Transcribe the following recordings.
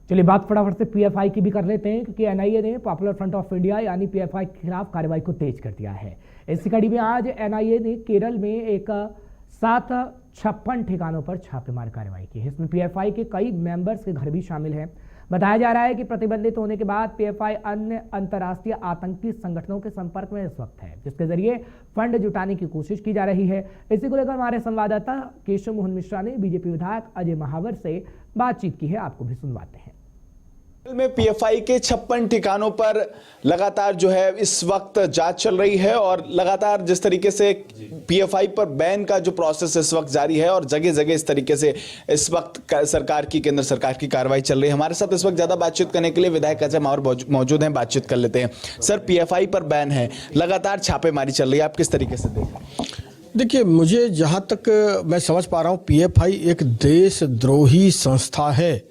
चलिए बात फटाफट से पीएफआई की भी कर लेते हैं, क्योंकि एनआईए ने पॉपुलर फ्रंट ऑफ इंडिया यानी पीएफआई के खिलाफ कार्रवाई को तेज कर दिया है। इसी कड़ी में आज एनआईए ने केरल में एक 756 ठिकानों पर छापेमार कार्रवाई की है। इसमें पीएफआई के कई मेंबर्स के घर भी शामिल हैं। बताया जा रहा है कि प्रतिबंधित होने के बाद पीएफआई अन्य अंतर्राष्ट्रीय आतंकी संगठनों के संपर्क में इस वक्त है, जिसके जरिए फंड जुटाने की कोशिश की जा रही है। इसी को लेकर हमारे संवाददाता केशव मोहन मिश्रा ने बीजेपी विधायक अजय महावर से बातचीत की है, आपको भी सुनवाते हैं। में पीएफआई के 56 ठिकानों पर लगातार जो है इस वक्त जांच चल रही है और लगातार जिस तरीके से पीएफआई पर बैन का जो प्रोसेस इस वक्त जारी है और जगह जगह इस तरीके से इस वक्त केंद्र सरकार की कार्रवाई चल रही है। हमारे साथ इस वक्त ज्यादा बातचीत करने के लिए विधायक अजय महावर मौजूद हैं, बातचीत कर लेते हैं। सर, पीएफआई पर बैन है, लगातार छापेमारी चल रही है, आप किस तरीके से देख रहे हैं? देखिए, मुझे जहां तक मैं समझ पा रहा हूं, पीएफआई एक देशद्रोही संस्था है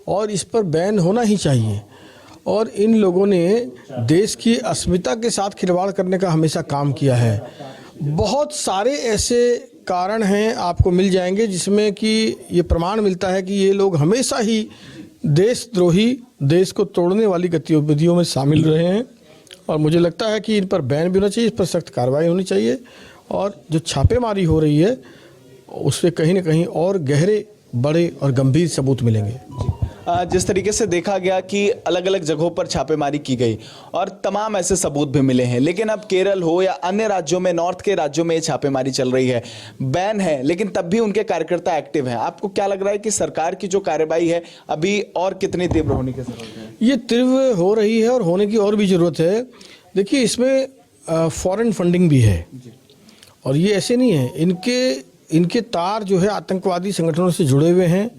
और इस पर बैन होना ही चाहिए। और इन लोगों ने देश की अस्मिता के साथ खिलवाड़ करने का हमेशा काम किया है। बहुत सारे ऐसे कारण हैं, आपको मिल जाएंगे, जिसमें कि ये प्रमाण मिलता है कि ये लोग हमेशा ही देशद्रोही, देश को तोड़ने वाली गतिविधियों में शामिल रहे हैं। और मुझे लगता है कि इन पर बैन भी होना चाहिए, इस पर सख्त कार्रवाई होनी चाहिए। और जो छापेमारी हो रही है उससे कहीं ना कहीं और गहरे, बड़े और गंभीर सबूत मिलेंगे। जिस तरीके से देखा गया कि अलग अलग जगहों पर छापेमारी की गई और तमाम ऐसे सबूत भी मिले हैं, लेकिन अब केरल हो या अन्य राज्यों में, नॉर्थ के राज्यों में छापेमारी चल रही है, बैन है, लेकिन तब भी उनके कार्यकर्ता एक्टिव हैं। आपको क्या लग रहा है कि सरकार की जो कार्रवाई है अभी और कितनी तीव्र होने की जरूरत है? ये तीव्र हो रही है और होने की और भी जरूरत है। देखिए, इसमें फॉरेन फंडिंग भी है और ये ऐसे नहीं है, इनके तार जो है आतंकवादी संगठनों से जुड़े हुए हैं।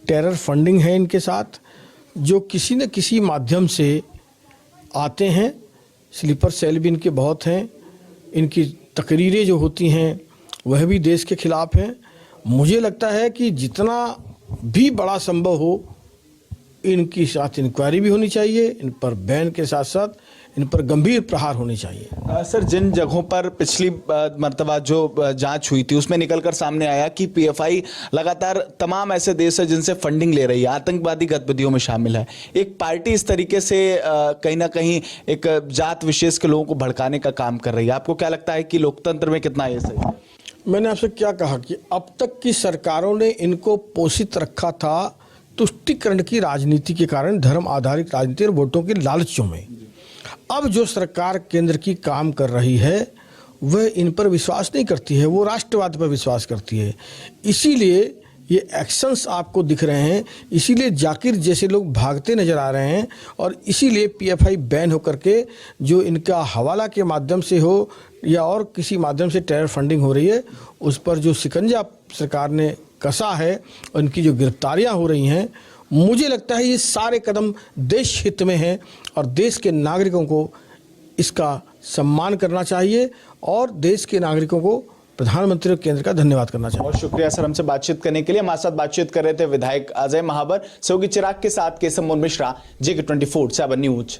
टेरर फंडिंग है इनके साथ, जो किसी न किसी माध्यम से आते हैं। स्लीपर सेल भी इनके बहुत हैं। इनकी तकरीरें जो होती हैं वह भी देश के खिलाफ हैं। मुझे लगता है कि जितना भी बड़ा संभव हो, इनकी साथ इंक्वायरी भी होनी चाहिए, इन पर बैन के साथ साथ इन पर गंभीर प्रहार होने चाहिए। सर, जिन जगहों पर पिछली मर्तबा जो जांच हुई थी उसमें निकलकर सामने आया कि पीएफआई लगातार तमाम ऐसे देश है जिनसे फंडिंग ले रही है, आतंकवादी गतिविधियों में शामिल है। एक पार्टी इस तरीके से कहीं ना कहीं एक जात विशेष के लोगों को भड़काने का काम कर रही है। आपको क्या लगता है कि लोकतंत्र में कितना ये सही है? मैंने आपसे क्या कहा कि अब तक की सरकारों ने इनको पोषित रखा था तुष्टीकरण की राजनीति के कारण, धर्म आधारित राजनीति और वोटों के लालचों में। अब जो सरकार केंद्र की काम कर रही है वह इन पर विश्वास नहीं करती है, वो राष्ट्रवाद पर विश्वास करती है। इसीलिए ये एक्शंस आपको दिख रहे हैं, इसीलिए जाकिर जैसे लोग भागते नजर आ रहे हैं और इसीलिए पीएफआई बैन होकर के जो इनका हवाला के माध्यम से हो या और किसी माध्यम से टेरर फंडिंग हो रही है, उस पर जो शिकंजा सरकार ने कसा है और इनकी जो गिरफ्तारियां हो रही हैं, मुझे लगता है ये सारे कदम देश हित में हैं और देश के नागरिकों को इसका सम्मान करना चाहिए और देश के नागरिकों को प्रधानमंत्री और केंद्र का धन्यवाद करना चाहिए। बहुत शुक्रिया सर, हमसे बातचीत करने के लिए। हमारे साथ बातचीत कर रहे थे विधायक अजय महावर। सहयोगी चिराग के साथ केशव मोहन मिश्रा, JK24 7 न्यूज।